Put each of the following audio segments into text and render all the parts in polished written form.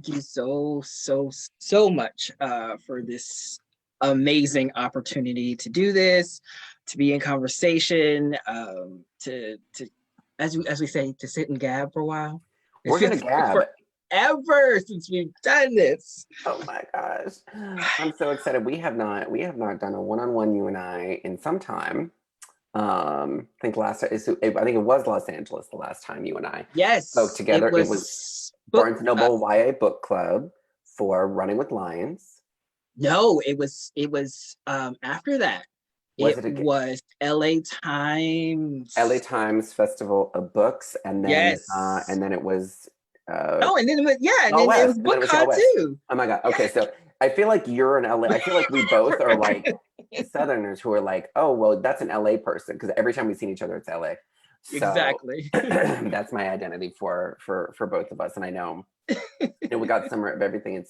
Thank you so much for this amazing opportunity to do this, to be in conversation, to as we say, to sit and gab for a while. It We're gonna feels like gab. forever since we've done this. Oh my gosh. I'm so excited. We have not done a one-on-one, you and I, in some time. I think I think it was Los Angeles the last time you and I spoke Yes, it together. It was was book. Barnes Noble YA Book Club for Running with Lions. No, it was after that. Was It it again? was LA Times. LA Times Festival of Books, Yes. and then it was uh, Oh, and then and Y'all then it was West, and then it was Y'all BookCon West. too. Oh my God. Okay, Yes. so I feel like you're an LA. I feel like we both are like Southerners who are like, oh, well, that's an LA person because every time we've seen each other, it's LA. So Exactly. that's my identity for both of us. And I know, we got Summer of Everything.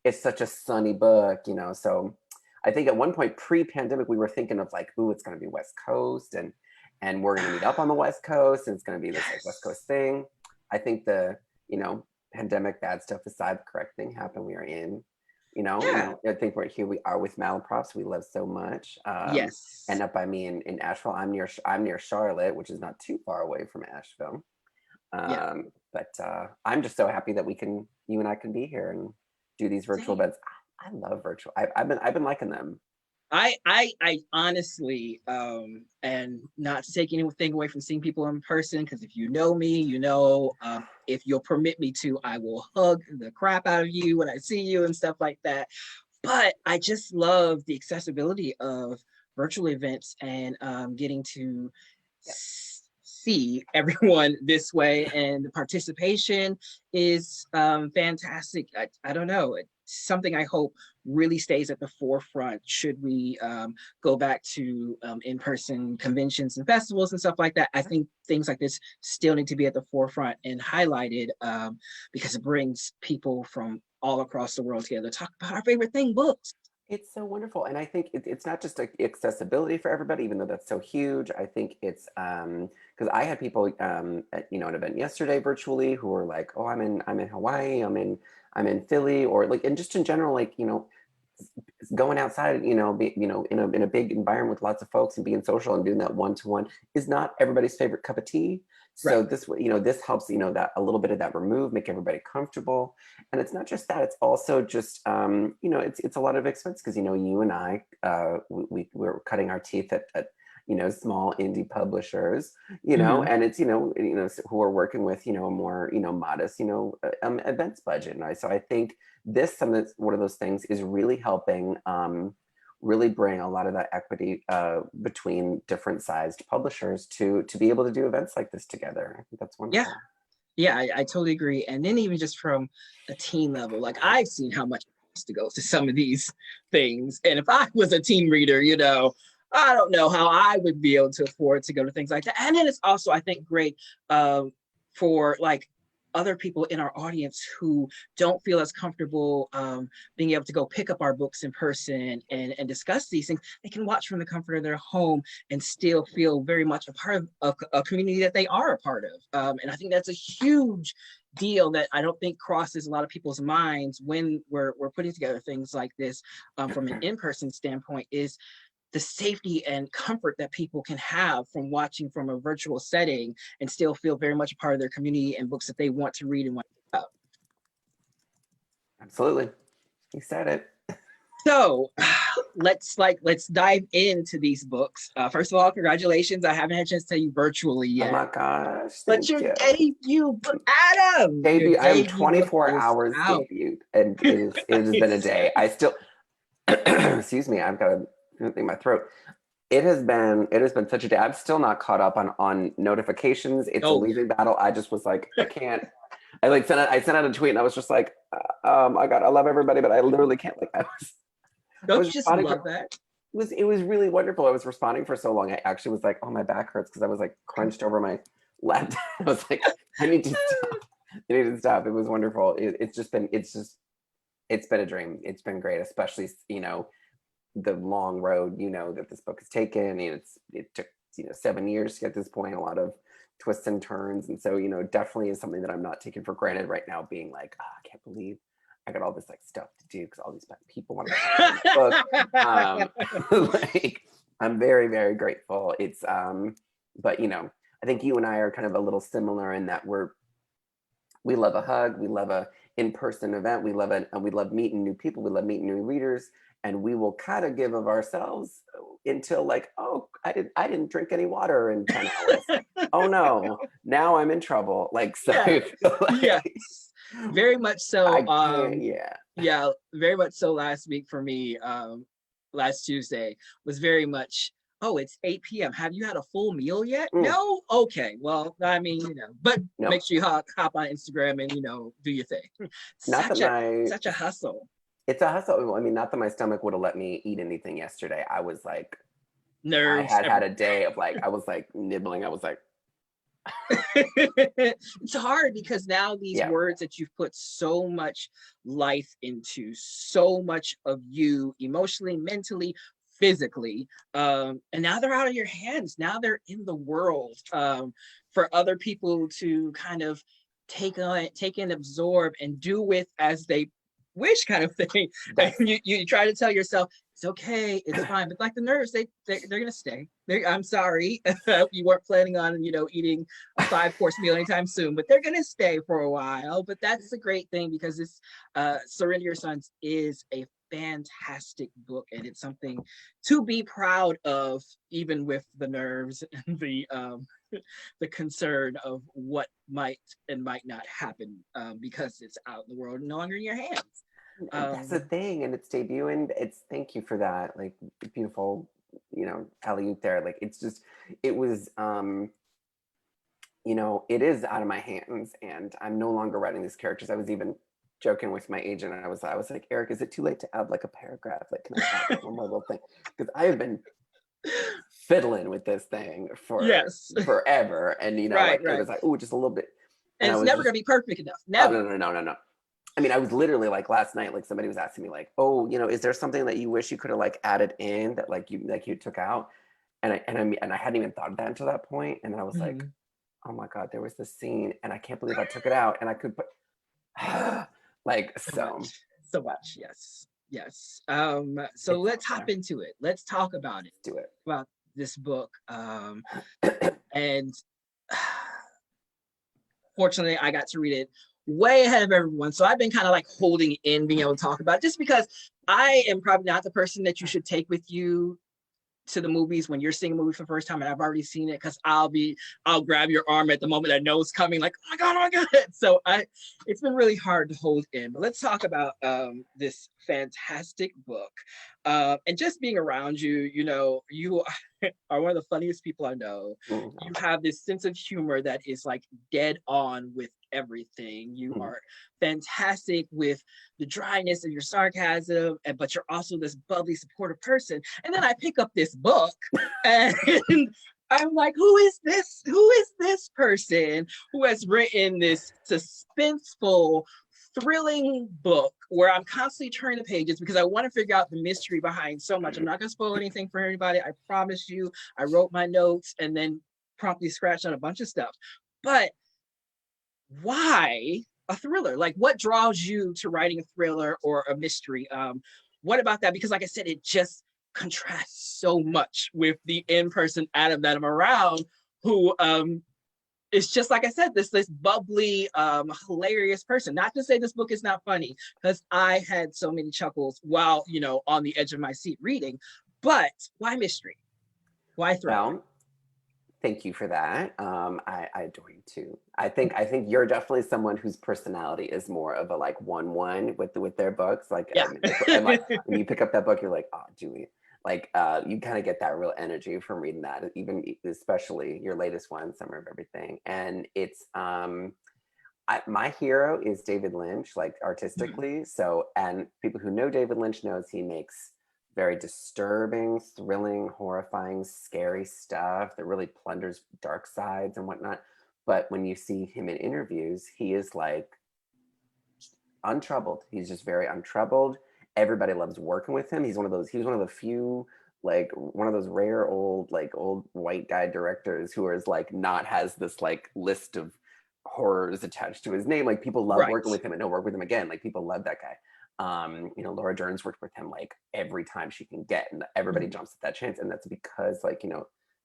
It's such a sunny book, So I think at one point pre-pandemic, we were thinking of like, ooh, it's going to be West Coast, and we're going to meet up on the West Coast, and it's going to be this like West Coast thing. I think the pandemic, bad stuff aside, the correct thing happened. We are in, Yeah. I think here we are with Malaprops. We love so much. And Yes. up by me in Asheville, I'm near Charlotte, which is not too far away from Asheville. Yeah. But I'm just so happy that you and I can be here and do these virtual Same. events. I love virtual. I've been liking them. I honestly, and not to take anything away from seeing people in person, because if you know me, if you'll permit me to, I will hug the crap out of you when I see you and stuff like that. But I just love the accessibility of virtual events and getting to Yeah. see everyone this way, and the participation is fantastic. I don't know, it's something I hope really stays at the forefront should we go back to in-person conventions and festivals and stuff like that. I think things like this still need to be at the forefront and highlighted, because it brings people from all across the world together to talk about our favorite thing, books. It's so wonderful. And I think it's not just like accessibility for everybody, even though that's so huge. I think it's because I had people at an event yesterday virtually who were like, oh, I'm in Hawaii, I'm in Philly, or like, and just in general, like, going outside, in a big environment with lots of folks and being social and doing that one-to-one is not everybody's favorite cup of tea. Right. So this helps, that a little bit of that remove, make everybody comfortable. And it's not just that, it's also just, it's a lot of expense because, you and I, we're cutting our teeth at small indie publishers, Mm-hmm. and it's, who are working with, a more, modest, events budget. And so I think one of those things is really helping really bring a lot of that equity between different sized publishers to be able to do events like this together. I think that's Yeah. wonderful. Yeah, I totally agree. And then even just from a teen level, like I've seen how much it costs to go to some of these things. And if I was a teen reader, I don't know how I would be able to afford to go to things like that. And then it's also, I think, great for like other people in our audience who don't feel as comfortable being able to go pick up our books in person and discuss these things. They can watch from the comfort of their home and still feel very much a part of a community that they are a part of. And I think that's a huge deal that I don't think crosses a lot of people's minds when we're putting together things like this, from an in-person standpoint, is the safety and comfort that people can have from watching from a virtual setting and still feel very much a part of their community and books that they want to read and want to about. Absolutely. You said it. So let's dive into these books. First of all, congratulations. I haven't had a chance to tell you virtually Oh yet, my gosh, but thank your you. debut book, Adam, your Debut, I am debut book 24 is hours out. debuted, and it has been a day. I still excuse me, I've got a thing in my throat. It has been such a day. I'm still not caught up on notifications. It's a Oh, losing battle. I just was like, I can't. I sent out a tweet and I was just like, I love everybody, but I literally can't. Like I don't was you just responding for. love that? It was really wonderful. I was responding for so long. I actually was like, oh, my back hurts because I was like crunched over my laptop. I was like, I need to stop. I need to stop. It was wonderful. It's been a dream. It's been great, especially the long road that this book has taken. And it took 7 years to get to this point. A lot of twists and turns. And so, definitely is something that I'm not taking for granted right now, being like, oh, I can't believe I got all this like stuff to do because all these people want to read my book. Like, I'm very, very grateful. It's, but I think you and I are kind of a little similar in that we love a hug, we love a in-person event, we love meeting new people, we love meeting new readers, and we will kind of give of ourselves until like, oh, I didn't drink any water in 10 hours. Oh no, now I'm in trouble. Like, so Yeah. I feel like, Yes, very much so. I can't, Yeah, very much so. Last week for me, last Tuesday was very much, oh, it's 8 p.m. Have you had a full meal yet? No? Okay. Well, I mean, but make sure you hop on Instagram and, do your thing. Such a hustle. It's a hustle. I mean, not that my stomach would have let me eat anything yesterday. I was like, nerves. I had a day of like, I was like nibbling. I was like, it's hard because now these words that you've put so much life into, so much of you emotionally, mentally, physically, and now they're out of your hands. Now they're in the world for other people to kind of take and absorb and do with as they wish, kind of thing. And you try to tell yourself it's okay, it's fine, but like the nerves, they're gonna stay. I'm sorry, you weren't planning on eating a 5-course meal anytime soon, but they're gonna stay for a while. But that's a great thing because this Surrender Your Sons is a fantastic book, and it's something to be proud of, even with the nerves and the concern of what might and might not happen, because it's out in the world, no longer in your hands. That's the thing, and it's debuting. Thank you for that, like beautiful, alley-oop there. Like it was, it is out of my hands, and I'm no longer writing these characters. I was even joking with my agent, and I was like, Eric, is it too late to add like a paragraph? Like, can I add one more little thing? Because I have been fiddling with this thing for forever, and it was like, oh, just a little bit, and it's never gonna be perfect enough. Never. Oh, no. I mean, I was literally like last night, like somebody was asking me like, oh, is there something that you wish you could have like added in that like you took out? And I hadn't even thought of that until that point. And I was like, oh my God, there was this scene and I can't believe I took it out and I could put like so much. Yes. So let's hop into it. Let's talk about it. Do it. About this book. And fortunately I got to read it way ahead of everyone. So I've been kind of like holding in being able to talk about it, just because I am probably not the person that you should take with you to the movies when you're seeing a movie for the first time and I've already seen it, because I'll grab your arm at the moment I know it's coming, like, oh my God. So it's been really hard to hold in. But let's talk about this fantastic book. And just being around you, you are one of the funniest people I know. You have this sense of humor that is like dead on with everything. You are fantastic with the dryness of your sarcasm, but you're also this bubbly, supportive person. And then I pick up this book and I'm like, who is this person who has written this suspenseful, thrilling book where I'm constantly turning the pages because I want to figure out the mystery behind so much. I'm not going to spoil anything for anybody. I promise you. I wrote my notes and then promptly scratched out a bunch of stuff. But why a thriller? Like, what draws you to writing a thriller or a mystery? What about that? Because like I said, it just contrasts so much with the in-person Adam that I'm around, who is just, like I said, this bubbly, hilarious person. Not to say this book is not funny, because I had so many chuckles while, on the edge of my seat reading, but why mystery? Why thriller? Well, thank you for that. I adore you too. I think you're definitely someone whose personality is more of a like 1-1 with their books. Like, and like when you pick up that book, you're like, oh, Julian. Like you kind of get that real energy from reading that, even especially your latest one, Summer of Everything. And it's my hero is David Lynch, like artistically. So, and people who know David Lynch knows he makes very disturbing, thrilling, horrifying, scary stuff that really plunders dark sides and whatnot. But when you see him in interviews, he is like untroubled. He's just very untroubled. Everybody loves working with him. He was one of the few like one of those rare old white guy directors who is like not has this like list of horrors attached to his name. Like people love Right. working with him and he'll work with him again. Like people love that guy. Laura Dern's worked with him like every time she can get, and everybody jumps at that chance. And that's because like,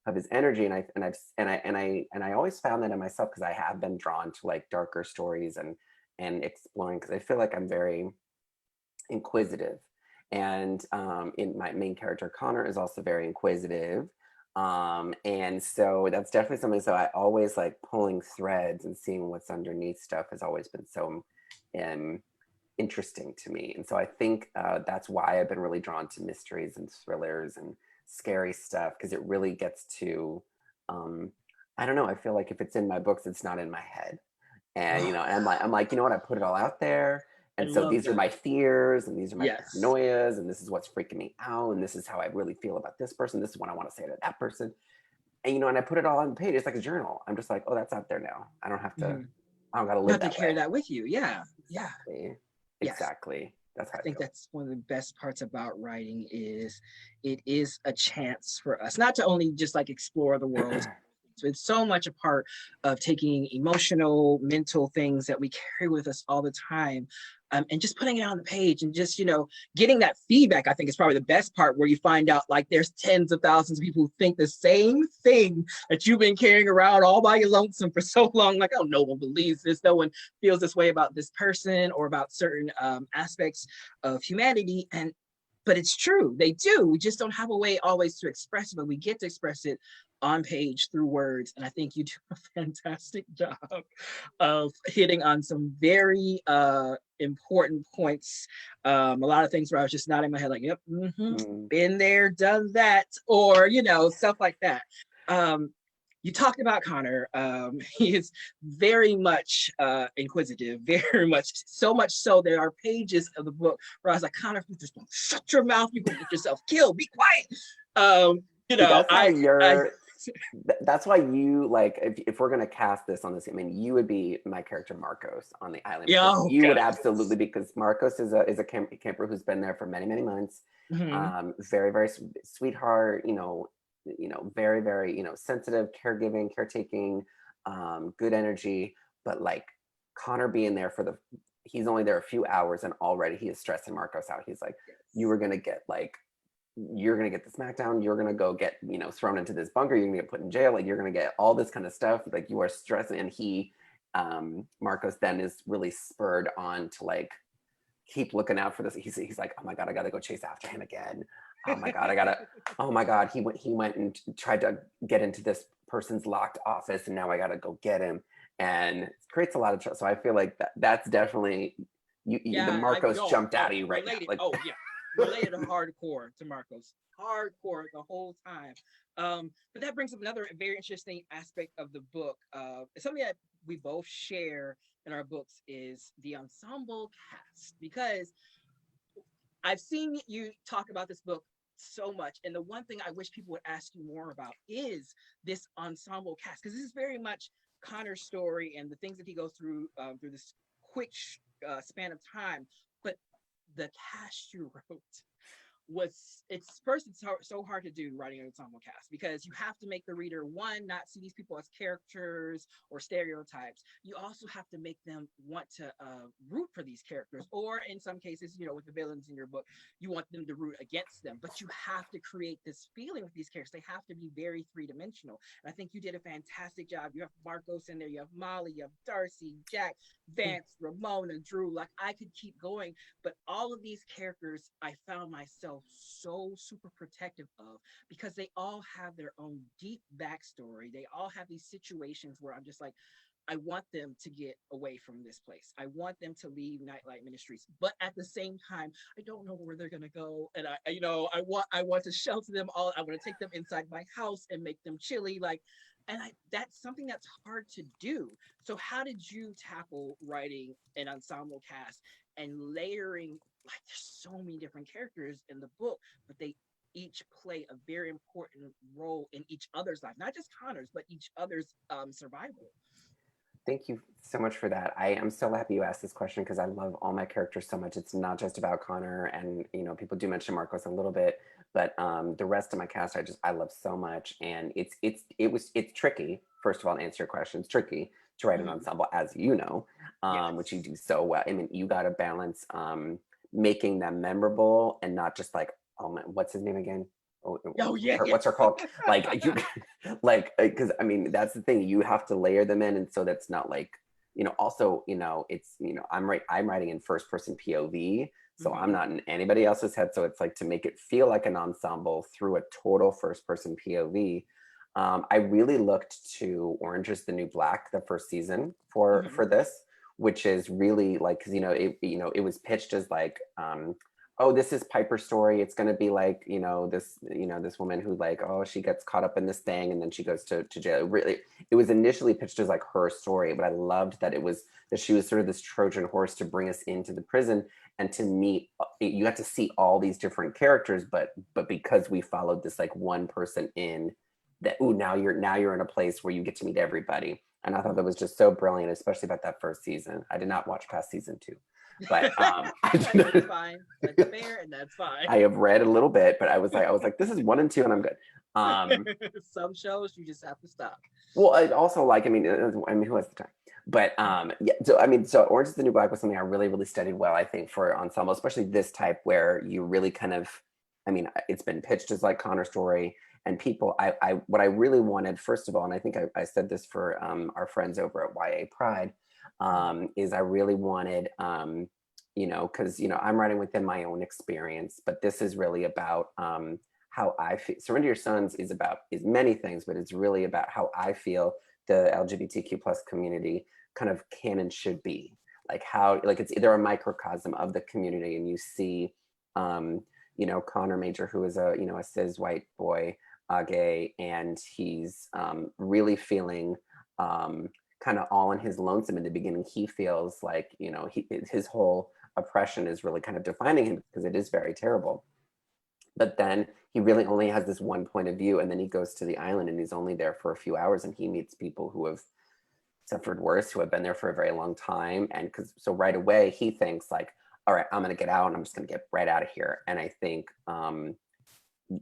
of his energy. And I always found that in myself, because I have been drawn to like darker stories and exploring, because I feel like I'm very inquisitive. And in my main character, Connor, is also very inquisitive. And so that's definitely something. So I always like pulling threads and seeing what's underneath stuff has always been so interesting to me. And so I think that's why I've been really drawn to mysteries and thrillers and scary stuff, because it really gets to, I don't know, I feel like if it's in my books, it's not in my head. And, I'm like, you know what, I put it all out there. I And so love these are that. my fears, and these are my Yes. paranoias, and this is what's freaking me out, and this is how I really feel about this person. This is what I want to say to that person. And and I put it all on the page. It's like a journal. I'm just like, oh, that's out there now. I don't have to. I don't got to You live have to that carry way. that with you. Yeah. Exactly. Yeah. Yes. Exactly. That's how I think feel. that's one of the best parts about writing is it is a chance for us not to only just like explore the world. So it's so much a part of taking emotional, mental things that we carry with us all the time, and just putting it on the page and just, getting that feedback. I think is probably the best part, where you find out like there's tens of thousands of people who think the same thing that you've been carrying around all by your lonesome for so long. Like, oh, no one believes this. No one feels this way about this person or about certain aspects of humanity. But it's true, they do. We just don't have a way always to express it, but we get to express it on page through words. And I think you do a fantastic job of hitting on some very important points. A lot of things where I was just nodding my head like, yep, been there, done that, or, stuff like that. You talked about Connor. He is very much inquisitive, very much, so much so there are pages of the book where I was like, Connor, you just don't shut your mouth, you can get yourself killed, be quiet. That's why you like, if we're gonna cast this on this, I mean, you would be my character Marcos on the island. Yeah, You would absolutely, because Marcos is a camper who's been there for many, many months. Very, very sweetheart, very, very, sensitive, caregiving, caretaking, good energy. But like Connor being there he's only there a few hours and already he is stressing Marcos out. He's like, you're gonna get the smackdown, you're gonna go get, thrown into this bunker, you're gonna get put in jail, like you're gonna get all this kind of stuff, like you are stressing. And he, Marcos then is really spurred on to like keep looking out for this. He's like, oh my God, I gotta go chase after him again. Oh my God, he went and tried to get into this person's locked office and now I gotta go get him. And it creates a lot of trust. So I feel like that's definitely the Marcos jumped out of you right related, now. Like, oh yeah, related hardcore to Marcos, hardcore the whole time. But that brings up another very interesting aspect of the book. Something that we both share in our books is the ensemble cast, because I've seen you talk about this book so much, and the one thing I wish people would ask you more about is this ensemble cast, because this is very much Connor's story and the things that he goes through through this quick span of time. But the cast you wrote it's so hard to do, writing an ensemble cast, because you have to make the reader, one, not see these people as characters or stereotypes. You also have to make them want to root for these characters, or in some cases, with the villains in your book, you want them to root against them. But you have to create this feeling with these characters. They have to be very three-dimensional, and I think you did a fantastic job. You have Marcos in there, you have Molly, you have Darcy, Jack, Vance, Ramona, Drew. Like, I could keep going, but all of these characters I found myself so super protective of, because they all have their own deep backstory. They all have these situations where I'm just like, I want them to get away from this place. I want them to leave Nightlight Ministries, but at the same time, I don't know where they're gonna go, and I want to shelter them all. I want to take them inside my house and make them chilly, like. And that's something that's hard to do. So how did you tackle writing an ensemble cast and layering, like, there's so many different characters in the book, but they each play a very important role in each other's life, not just Connor's, but each other's survival. Thank you so much for that. I am so happy you asked this question, because I love all my characters so much. It's not just about Connor, and people do mention Marcos a little bit, But the rest of my cast, I love so much, and it's tricky. First of all, to answer your question, it's tricky to write an ensemble, as you know, which you do so well. I mean, you got to balance making them memorable and not just like, oh my, what's his name again? Oh yeah. What's her called? Like you, like, because I mean that's the thing. You have to layer them in, and so that's not like, you know. Also, you know, it's, you know, I'm writing in first person POV, so I'm not in anybody else's head. So it's like, to make it feel like an ensemble through a total first person POV. I really looked to Orange is the New Black, the first season, for this, which is really like, because it was pitched as like, oh, this is Piper's story. It's going to be like, this woman who, like, oh, she gets caught up in this thing and then she goes to jail. Really, it was initially pitched as like her story, but I loved that she was sort of this Trojan horse to bring us into the prison and to meet. You got to see all these different characters, but because we followed this like one person in that, now you're in a place where you get to meet everybody. And I thought that was just so brilliant, especially about that first season. I did not watch past season 2. But that's fine. That's fair, and that's fine. I have read a little bit, but I was like, this is 1 and 2, and I'm good. Some shows you just have to stop. Well, I also like, I mean, who has the time? But so Orange is the New Black was something I really, really studied well, I think, for ensemble, especially this type where you really kind of, I mean, it's been pitched as like Connor's story, and people, what I really wanted, first of all, and I think I said this for our friends over at YA Pride, is I really wanted, because, I'm writing within my own experience, but this is really about how I feel. Surrender Your Sons is many things, but it's really about how I feel the LGBTQ plus community kind of can and should be. Like how, like they're a microcosm of the community, and you see, Connor Major, who is a cis white boy, gay, and he's really feeling kind of all in his lonesome in the beginning. He feels like, his whole oppression is really kind of defining him, because it is very terrible. But then he really only has this one point of view, and then he goes to the island and he's only there for a few hours, and he meets people who have suffered worse, who have been there for a very long time. And so right away he thinks like, all right, I'm going to get out and I'm just going to get right out of here. And I think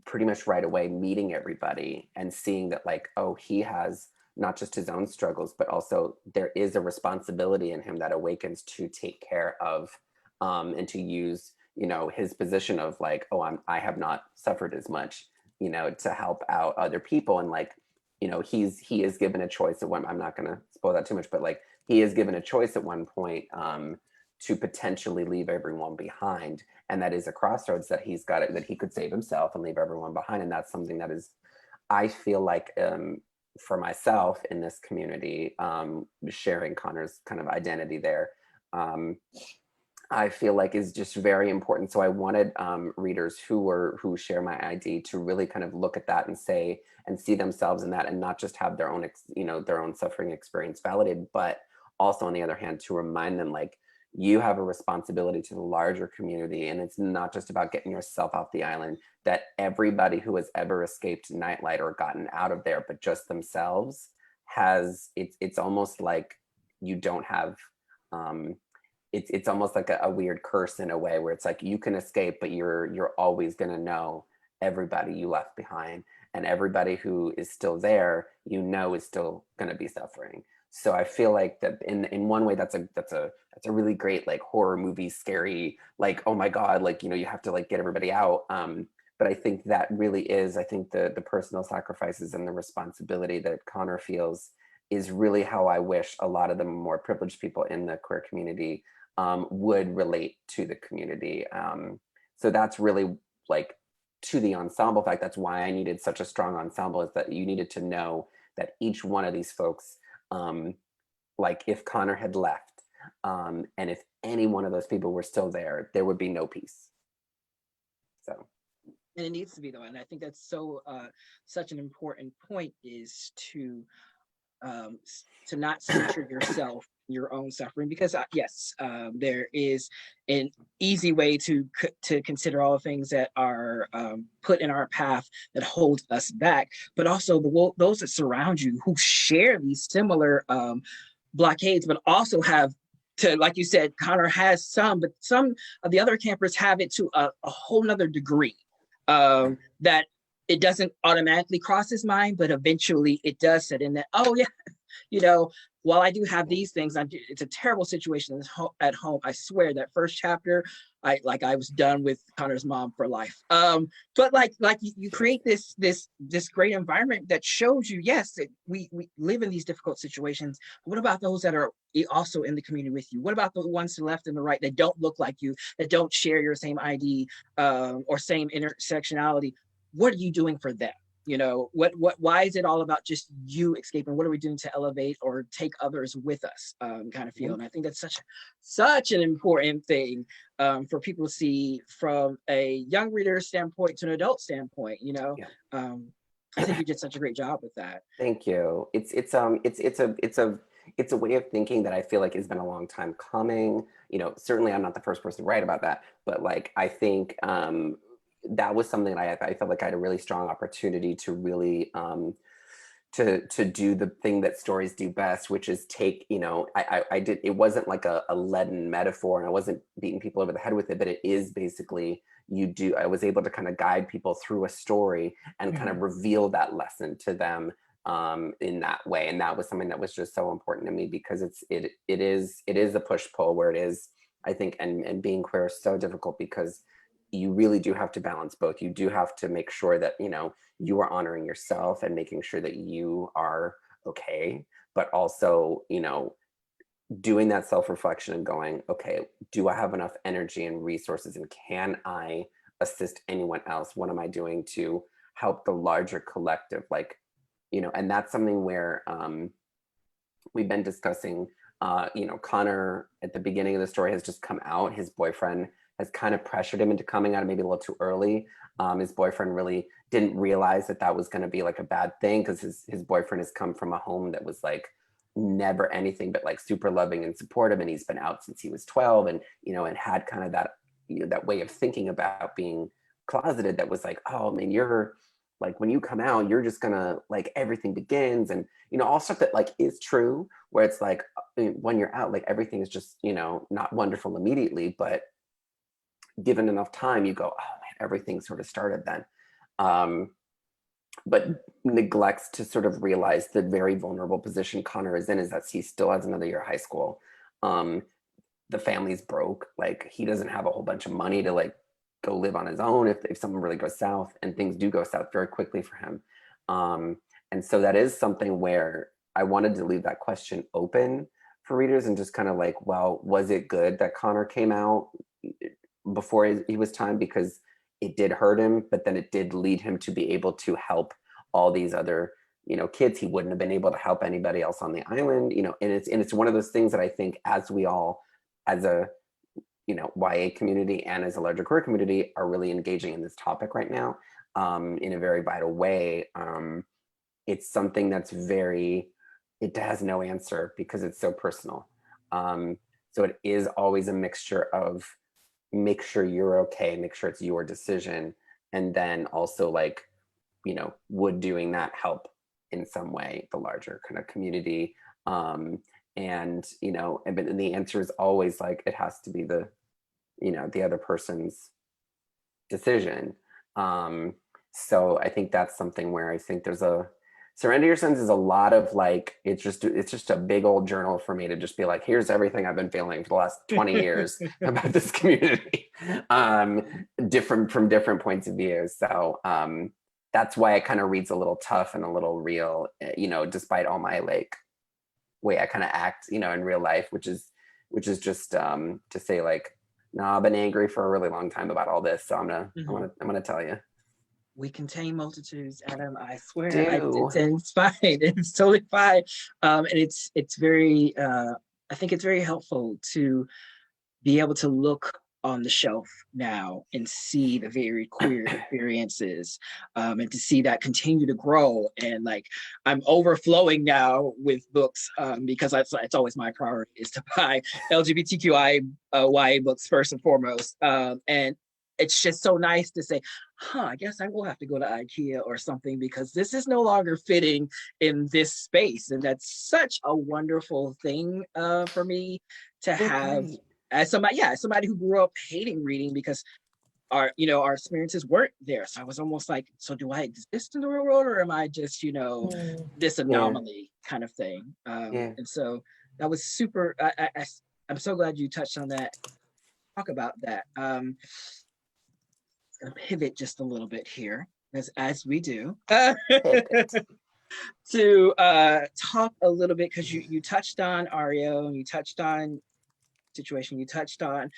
pretty much right away meeting everybody and seeing that, like, oh, he has not just his own struggles, but also there is a responsibility in him that awakens to take care of and to use, his position of like, oh, I have not suffered as much, to help out other people. And like, he is given a choice at one, I'm not going to spoil that too much, but like he is given a choice at one point to potentially leave everyone behind. And that is a crossroads that he's got, that he could save himself and leave everyone behind. And that's something that is, I feel like, for myself in this community, sharing Connor's kind of identity there, I feel like is just very important. So I wanted readers who share my ID to really kind of look at that and say, and see themselves in that, and not just have their own, their own suffering experience validated, but also on the other hand, to remind them, like, you have a responsibility to the larger community, and it's not just about getting yourself off the island, that everybody who has ever escaped nightlight or gotten out of there, but just themselves, has, it's almost like you don't have, it's almost like a weird curse in a way, where it's like you can escape, but you're always going to know everybody you left behind, and everybody who is still there, is still going to be suffering. So I feel like that in one way, that's a really great, like, horror movie, scary, like, oh my God, like, you have to like get everybody out. But I think that really is, I think the personal sacrifices and the responsibility that Connor feels is really how I wish a lot of the more privileged people in the queer community would relate to the community. So that's really, like, to the ensemble fact, that's why I needed such a strong ensemble, is that you needed to know that each one of these folks, like if Connor had left, and if any one of those people were still there, there would be no peace. So. And it needs to be, though. And I think that's such an important point, is to not center yourself, your own suffering, because yes, there is an easy way to consider all the things that are put in our path that hold us back, but also those that surround you who share these similar blockades, but also have to, like you said, Connor has some, but some of the other campers have it to a whole nother degree. that it doesn't automatically cross his mind, but eventually it does set in that, oh yeah, you know, while I do have these things, it's a terrible situation at home. I swear that first chapter, I was done with Connor's mom for life. But like you create this great environment that shows you, yes, we live in these difficult situations. What about those that are also in the community with you? What about the ones to the left and the right that don't look like you, that don't share your same ID or same intersectionality? What are you doing for them? You know, why is it all about just you escaping? What are we doing to elevate or take others with us, kind of feel? And I think that's such an important thing for people to see from a young reader standpoint to an adult standpoint, you know. Yeah. I think you did such a great job with that. Thank you. It's a way of thinking that I feel like has been a long time coming. You know, certainly I'm not the first person to write about that, but like I think that was something that I felt like I had a really strong opportunity to really to do the thing that stories do best, which is take, you know, I did, it wasn't like a leaden metaphor and I wasn't beating people over the head with it, but it is basically I was able to kind of guide people through a story and kind of reveal that lesson to them in that way. And that was something that was just so important to me because it is a push-pull where it is, I think, and being queer is so difficult because you really do have to balance both. You do have to make sure that, you know, you are honoring yourself and making sure that you are okay, but also, you know, doing that self-reflection and going, okay, do I have enough energy and resources and can I assist anyone else? What am I doing to help the larger collective? Like, you know, and that's something where we've been discussing, you know, Connor at the beginning of the story has just come out. His boyfriend has kind of pressured him into coming out maybe a little too early. His boyfriend really didn't realize that was going to be like a bad thing because his boyfriend has come from a home that was like never anything but like super loving and supportive, and he's been out since he was 12, and you know, and had kind of that, you know, that way of thinking about being closeted that was like, oh man, you're like, when you come out, you're just gonna like everything begins, and you know, all stuff that like is true, where it's like when you're out, like everything is just, you know, not wonderful immediately, but given enough time, you go, oh man, everything sort of started then. But neglects to sort of realize the very vulnerable position Connor is in, is that he still has another year of high school. The family's broke. Like he doesn't have a whole bunch of money to like go live on his own if something really goes south, and things do go south very quickly for him. And so that is something where I wanted to leave that question open for readers and just kind of like, well, was it good that Connor came out before he was time, because it did hurt him, but then it did lead him to be able to help all these other, you know, kids. He wouldn't have been able to help anybody else on the island, you know, and it's one of those things that I think as we all, as a, you know, YA community and as a larger queer community are really engaging in this topic right now in a very vital way. It's something that's it has no answer because it's so personal. So it is always a mixture of make sure you're okay, make sure it's your decision, and then also like, you know, would doing that help in some way the larger kind of community? And you know, and the answer is always like it has to be the, you know, the other person's decision. So I think that's something where I think there's a Surrender Your Sins is a lot of like, it's just a big old journal for me to just be like, here's everything I've been feeling for the last 20 years about this community, from different points of view. So that's why it kind of reads a little tough and a little real, you know, despite all my like way I kind of act, you know, in real life, which is just to say like, no, I've been angry for a really long time about all this. So I'm gonna tell you. We contain multitudes, Adam. I swear, it's fine. It's totally fine. And it's very. I think it's very helpful to be able to look on the shelf now and see the very queer experiences, and to see that continue to grow. And like, I'm overflowing now with books because it's always my priority is to buy LGBTQI YA books first and foremost. And it's just so nice to say, I guess I will have to go to IKEA or something because this is no longer fitting in this space. And that's such a wonderful thing for me to have as somebody who grew up hating reading, because our experiences weren't there. So I was almost like, so do I exist in the real world, or am I just, this anomaly kind of thing? And so that was super. I'm so glad you touched on that. Talk about that. Gonna pivot just a little bit here, as we do. To talk a little bit, because you touched on Ario, and you touched on situation, you touched on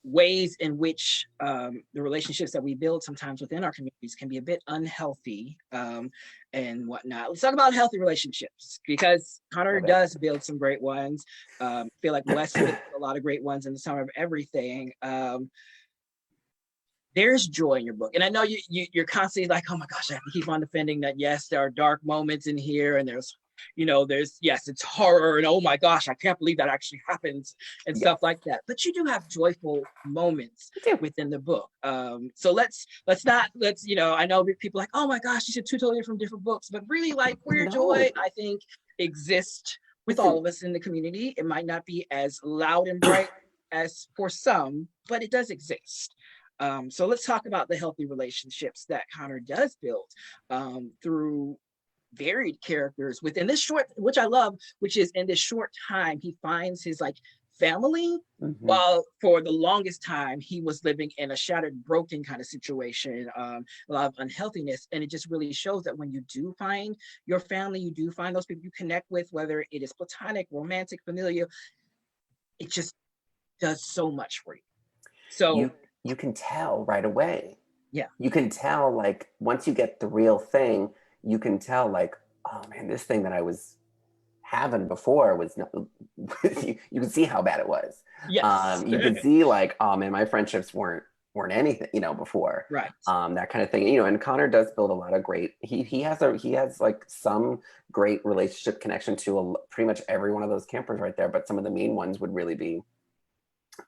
ways in which the relationships that we build sometimes within our communities can be a bit unhealthy and whatnot. Let's talk about healthy relationships, because Connor does build some great ones. I feel like Wes built a lot of great ones in the Summer of Everything. There's joy in your book. And I know you're constantly like, oh my gosh, I have to keep on defending that. Yes, there are dark moments in here, and there's, yes, it's horror, and oh my gosh, I can't believe that actually happens, and stuff like that. But you do have joyful moments within the book. So let's I know people are like, oh my gosh, these are two totally different books, but really, like, queer joy, I think, exists with all of us in the community. It might not be as loud and bright as for some, but it does exist. So let's talk about the healthy relationships that Connor does build through varied characters within this short, which I love, which is in this short time, he finds his family, while for the longest time he was living in a shattered, broken kind of situation, a lot of unhealthiness. And it just really shows that when you do find your family, you do find those people you connect with, whether it is platonic, romantic, familial, it just does so much for you. So you can tell right away. Yeah. You can tell, like, once you get the real thing, you can tell, like, oh man, this thing that I was having before was not, you can see how bad it was. Yes. You can see, like, oh man, my friendships weren't anything, before. Right. That kind of thing. And Connor does build a lot of great, he has like some great relationship connection to pretty much every one of those campers right there, but some of the main ones would really be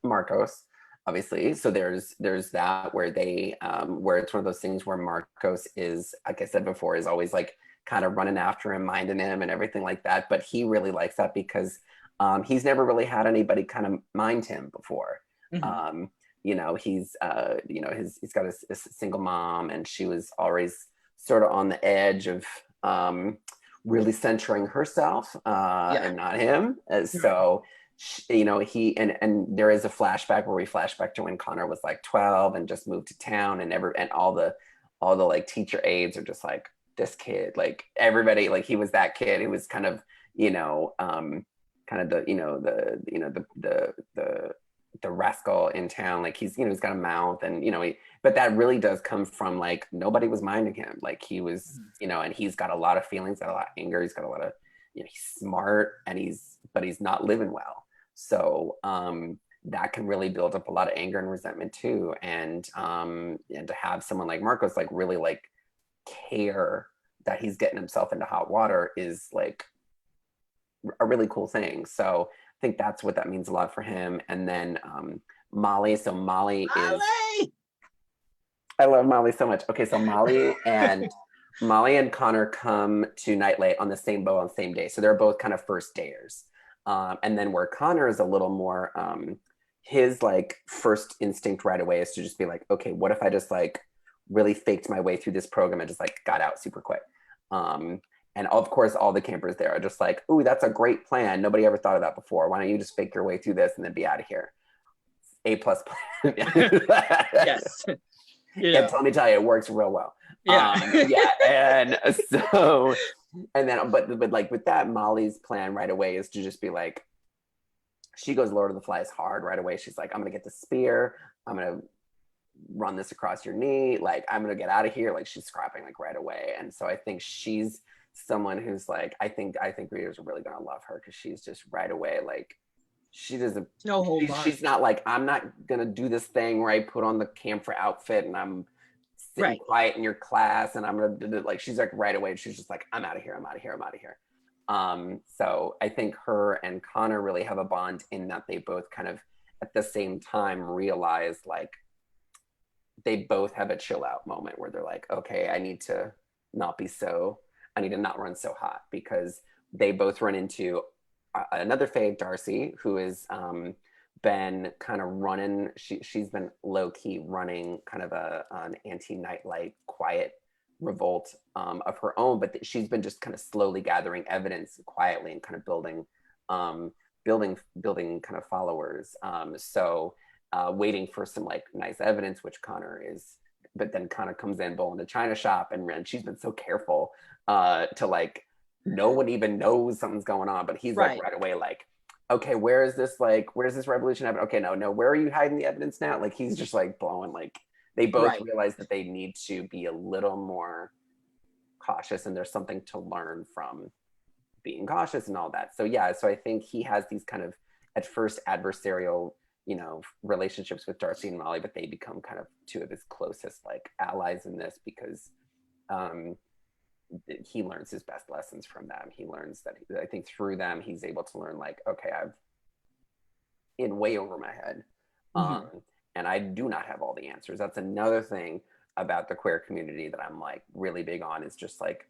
Marcos, obviously. So there's that where they where it's one of those things where Marcos is, like I said before, is always like kind of running after him, minding him and everything like that, but he really likes that because he's never really had anybody kind of mind him before. He's got a single mom, and she was always sort of on the edge of really centering herself and not him. So he and there is a flashback where we flash back to when Connor was like 12 and just moved to town, and all the like teacher aides are just like, this kid, like everybody, like he was that kid who was kind of the rascal in town, like he's he's got a mouth, and but that really does come from like nobody was minding him, like he was and he's got a lot of feelings, got a lot of anger, he's got a lot of he's smart, and but he's not living well. So that can really build up a lot of anger and resentment too. And to have someone like Marcos like really like care that he's getting himself into hot water is like a really cool thing. So I think that's what that means a lot for him. And then Molly. So Molly is, I love Molly so much. Okay, so Molly and Connor come to Night Light on the same boat on the same day. So they're both kind of first dayers. And then where Connor is a little more, his like first instinct right away is to just be like, okay, what if I just like really faked my way through this program and just like got out super quick. And of course, all the campers there are just like, ooh, that's a great plan. Nobody ever thought of that before. Why don't you just fake your way through this and then be out of here? A+ plan. Yes. And let me tell you, it works real well. And so, and then, but like with that, Molly's plan right away is to just be like, she goes Lord of the Flies hard right away. She's like, I'm gonna get the spear. I'm gonna run this across your knee. Like, I'm gonna get out of here. Like, she's scrapping like right away. And so I think she's someone who's like, I think readers are really gonna love her because she's just right away like, she doesn't. No whole she's not like, I'm not gonna do this thing where I put on the camphor outfit and I'm sitting quiet in your class and I'm gonna like. She's like right away. She's just like, I'm out of here. I'm out of here. I'm out of here. So I think her and Connor really have a bond in that they both kind of at the same time realize like they both have a chill out moment where they're like, okay, I need to not run so hot, because they both run into another fave, Darcy, who is been kind of running, she's been low-key running kind of an anti-nightlight quiet revolt of her own, but she's been just kind of slowly gathering evidence quietly and kind of building kind of followers. So waiting for some like nice evidence, which Connor is, but then Connor comes in bull in the china shop, and she's been so careful to like, no one even knows something's going on, but he's like right away like, okay, where's this revolution happening? Okay, no, where are you hiding the evidence now? Like he's just like blowing, like they both realize that they need to be a little more cautious, and there's something to learn from being cautious and all that. So yeah, so I think he has these kind of at first adversarial, you know, relationships with Darcy and Molly, but they become kind of two of his closest like allies in this, because he learns his best lessons from them. He learns that I think through them he's able to learn like, okay, I've in way over my head, and I do not have all the answers. That's another thing about the queer community that I'm like really big on, is just like,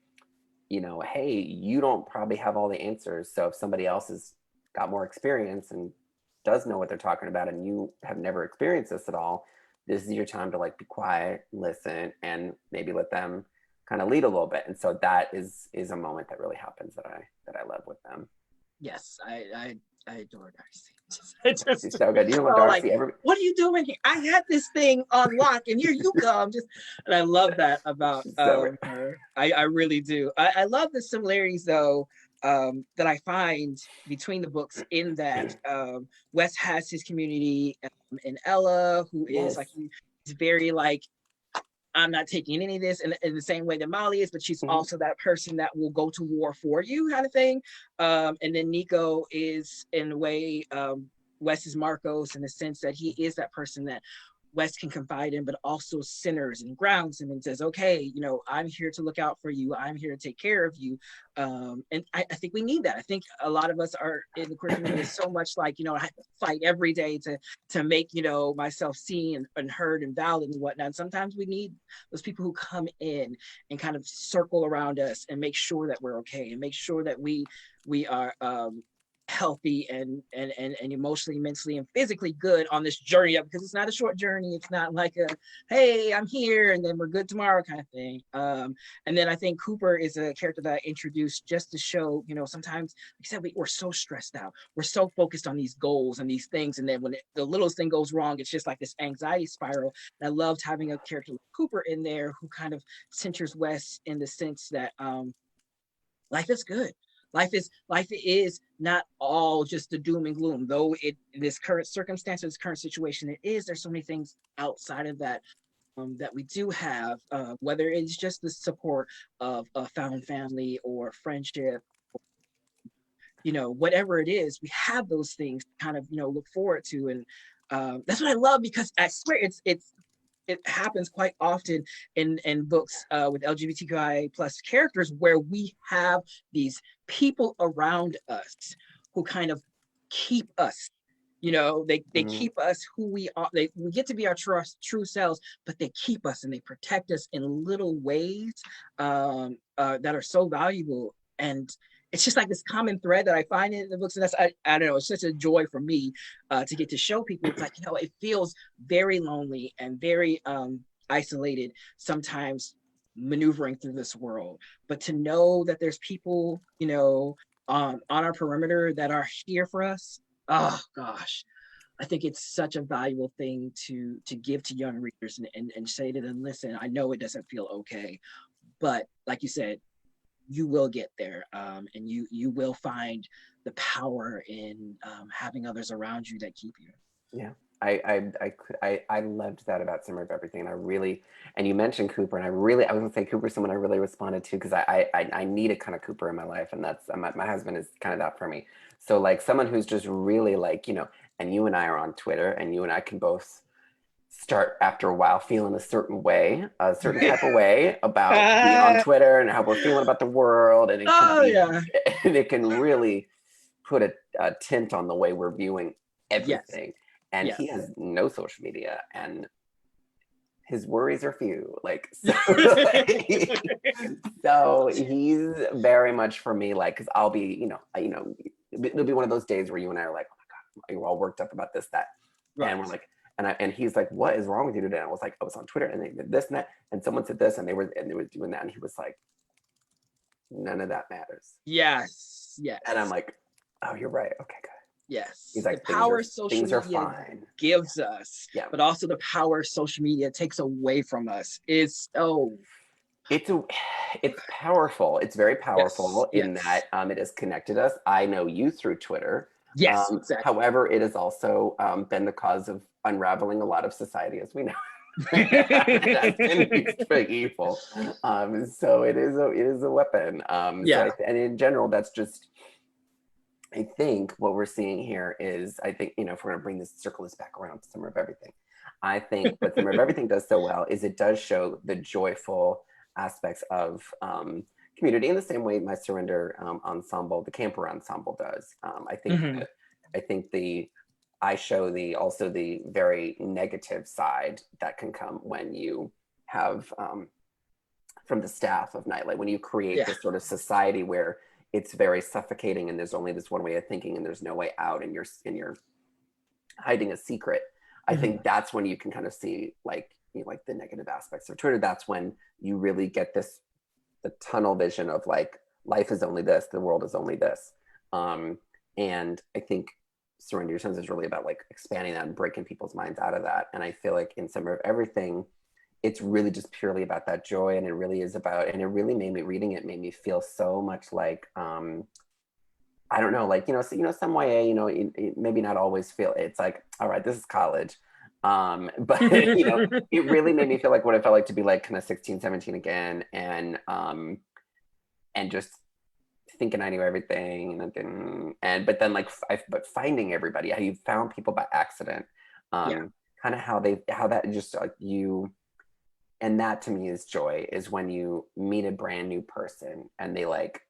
you know, hey, you don't probably have all the answers, so if somebody else has got more experience and does know what they're talking about and you have never experienced this at all, this is your time to like be quiet, listen, and maybe let them kind of lead a little bit. And so that is a moment that really happens that I love with them. Yes, I adore Darcy. She's so good. You know what, Darcy? Like, what are you doing here? I had this thing on lock, and here you come. And I love that about her. I really do. I love the similarities, though, that I find between the books, in that Wes has his community in Ella, who is like, he's very like, I'm not taking any of this in the same way that Molly is, but she's also that person that will go to war for you, kind of thing. And then Nico is, in a way, Wes is Marcos, in the sense that he is that person that Wes can confide in, but also centers and grounds him and says, okay, you know, I'm here to look out for you. I'm here to take care of you. And I think we need that. I think a lot of us are in the queer community is so much like, you know, I have to fight every day to make, you know, myself seen and heard and valid and whatnot. And sometimes we need those people who come in and kind of circle around us and make sure that we're okay, and make sure that we are healthy and emotionally, mentally, and physically good on this journey up, because it's not a short journey. It's not like a, hey, I'm here and then we're good tomorrow kind of thing. And then I think Cooper is a character that I introduced just to show, you know, sometimes, like I said, we're so stressed out. We're so focused on these goals and these things. And then when the littlest thing goes wrong, it's just like this anxiety spiral. And I loved having a character like Cooper in there who kind of centers Wes in the sense that life is good. Life is not all just the doom and gloom, though this current circumstance, this current situation, there's so many things outside of that that we do have, whether it's just the support of a found family or friendship, you know, whatever it is, we have those things to kind of, you know, look forward to. And that's what I love, because I swear it happens quite often in books with LGBTQIA plus characters, where we have these people around us who kind of keep us, you know, they keep us who we are. We get to be our true selves, but they keep us and they protect us in little ways that are so valuable. And it's just like this common thread that I find in the books. And that's, I don't know, it's such a joy for me to get to show people. It's like, you know, it feels very lonely and very isolated sometimes maneuvering through this world. But to know that there's people, you know, on our perimeter that are here for us, oh gosh, I think it's such a valuable thing to give to young readers and say to them, listen, I know it doesn't feel okay, but like you said, you will get there, and you will find the power in having others around you that keep you. Yeah, I loved that about Summer of Everything, and I really, and you mentioned Cooper, and I was gonna say Cooper's someone I really responded to, because I need a kind of Cooper in my life, and that's my husband is kind of that for me. So like someone who's just really like, you know, and you and I are on Twitter, and you and I can both start after a while feeling a certain way, a certain type of way about being on Twitter and how we're feeling about the world, and it can really put a tint on the way we're viewing everything. And he has no social media, and his worries are few. Like, so, so he's very much for me, like, because I'll be, you know, it'll be one of those days where you and I are like, oh my God, we're all worked up about this, that. Right. And we're like, and he's like, what is wrong with you today? And I was like, I was on Twitter and they did this and that, and someone said this, and they were doing that, and he was like, none of that matters. Yes. Yes. And I'm like, oh, you're right. Okay, good. Yes. He's like, the power social media fine. gives us, yeah, but also the power social media takes away from us is it's powerful. It's very powerful in yes. that it has connected us. I know you through Twitter. Yes. Exactly. However, it has also been the cause of unraveling a lot of society, as we know. That's been extremely evil. So it is a weapon. So and in general, that's just, I think what we're seeing here is, I think, you know, if we're going to circle this back around to Summer of Everything, I think what Summer of Everything does so well is it does show the joyful aspects of community in the same way my Surrender ensemble, the camper ensemble does. I think I show also the very negative side that can come when you have from the staff of Nightlight, when you create this sort of society where it's very suffocating and there's only this one way of thinking and there's no way out, and you're hiding a secret. I think that's when you can kind of see like the negative aspects of Twitter. That's when you really get the tunnel vision of like, life is only this, the world is only this. And I think Surrender Your Sons is really about like expanding that and breaking people's minds out of that. And I feel like in Summer of Everything, it's really just purely about that joy. And it really is about, and it really made me feel so much like, I don't know, like, some YA, it maybe not always feel, it's like, all right, this is college. But it really made me feel like what it felt like to be like kind of 16, 17 again. And just thinking I knew everything, but then but finding everybody, how you found people by accident, kind of how that just like you, and that to me is joy, is when you meet a brand new person and they like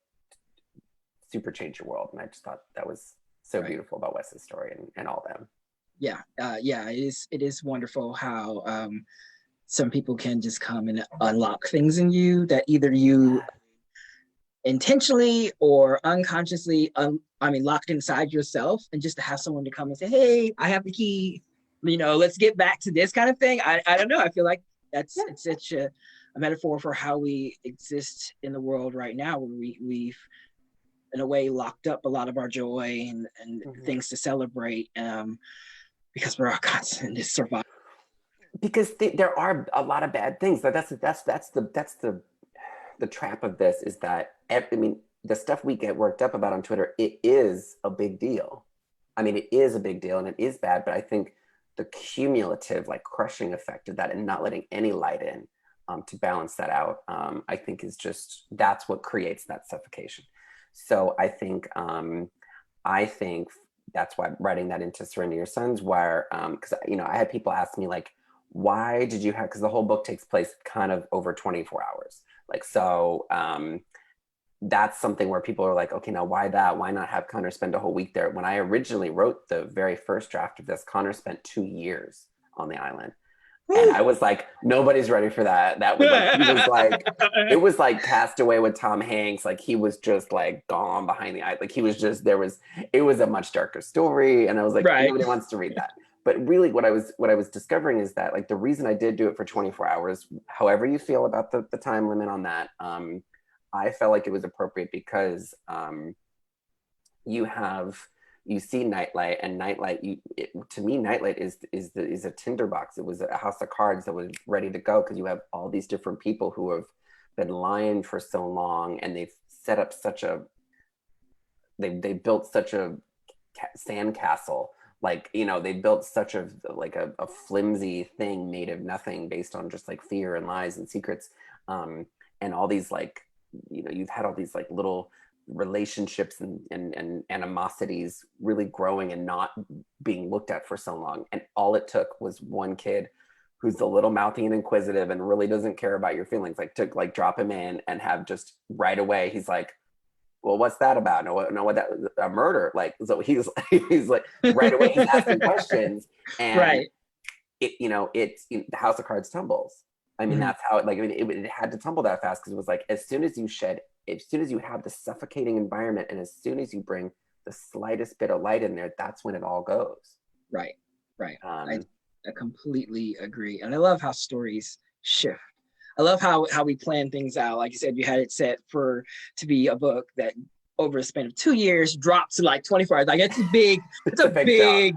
super change your world. And I just thought that was so beautiful about Wes's story and all them. It is wonderful how some people can just come and unlock things in you that either you intentionally or unconsciously locked inside yourself, and just to have someone to come and say, hey, I have the key, let's get back to this kind of thing. I don't know, I feel like it's such a metaphor for how we exist in the world right now, where we've in a way locked up a lot of our joy and things to celebrate, because we're constant in survival. Because there are a lot of bad things. That's the trap of this, is that the stuff we get worked up about on Twitter, it is a big deal. It is a big deal and it is bad, but I think the cumulative like crushing effect of that and not letting any light in to balance that out, I think is just, that's what creates that suffocation. So I think that's why writing that into Surrender Your Sons, where, because, I had people ask me like, why did you have, because the whole book takes place kind of over 24 hours. Like, so that's something where people are like, okay, now why that? Why not have Connor spend a whole week there? When I originally wrote the very first draft of this, Connor spent 2 years on the island. And I was like, nobody's ready for that. That was like, he was like, it was like Castaway with Tom Hanks. Like he was just like gone behind the eye. Like he was just, it was a much darker story. And I was like, nobody wants to read that. But really what I was discovering is that like the reason I did do it for 24 hours, however you feel about the time limit on that, I felt like it was appropriate because you see Nightlight, and Nightlight, to me, Nightlight is a tinderbox. It was a house of cards that was ready to go, because you have all these different people who have been lying for so long, and they've set up they built such a sandcastle. Like, they built such a flimsy thing made of nothing, based on just like fear and lies and secrets. And all these like, you've had all these like little relationships and animosities really growing and not being looked at for so long. And all it took was one kid who's a little mouthy and inquisitive and really doesn't care about your feelings, to drop him in and have just right away, he's like, well, what's that about? No, what that, a murder? Like, so he's like, right away, he's asking questions, and the house of cards tumbles. That's how it had to tumble that fast, because it was like, as soon as you have the suffocating environment, and as soon as you bring the slightest bit of light in there, that's when it all goes. Right. I completely agree. And I love how stories shift. I love how we plan things out. Like you said, you had it set to be a book that over a span of 2 years dropped to like 24 hours. Like it's a big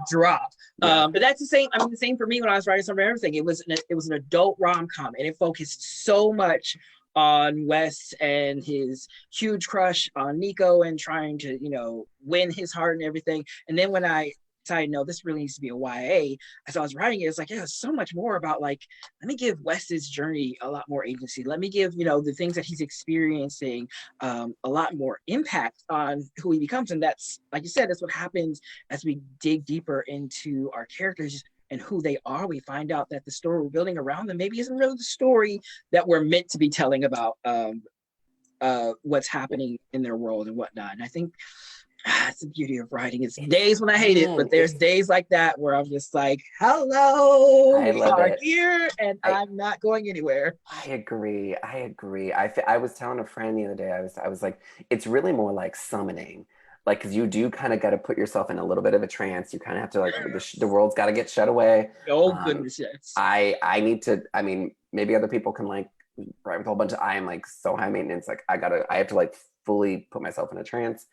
drop. Yeah. But that's the same. I mean, the same for me when I was writing Some of Everything. It was an adult rom-com, and it focused so much on Wes and his huge crush on Nico and trying to, win his heart and everything. And then when I decided, no, this really needs to be a YA, as I was writing it, it's like, yeah, so much more about like, let me give Wes's journey a lot more agency. Let me give, the things that he's experiencing a lot more impact on who he becomes. And that's, like you said, that's what happens as we dig deeper into our characters and who they are. We find out that the story we're building around them maybe isn't really the story that we're meant to be telling about what's happening in their world and whatnot. And I think that's the beauty of writing. It's days when I hate it, but there's days like that where I'm just like, hello, we are here and I'm not going anywhere. I agree. I was telling a friend the other day, I was like, it's really more like summoning. Like, because you do kind of got to put yourself in a little bit of a trance. You kind of have to like, the world's got to get shut away. Oh, goodness, yes. I need to, I mean, maybe other people can like write with a whole bunch of, I am like so high maintenance. Like I have to like fully put myself in a trance.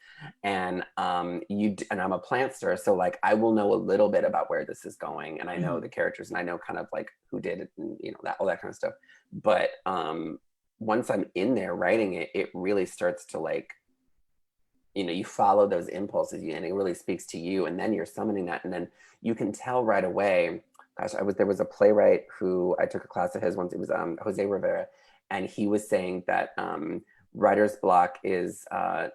And and I'm a plantster. So like, I will know a little bit about where this is going. And I know the characters and I know kind of like who did it and, that, all that kind of stuff. But once I'm in there writing it, it really starts to like, you follow those impulses and it really speaks to you, and then you're summoning that, and then you can tell right away. Gosh, there was a playwright who I took a class of his once. It was Jose Rivera, and he was saying that writer's block is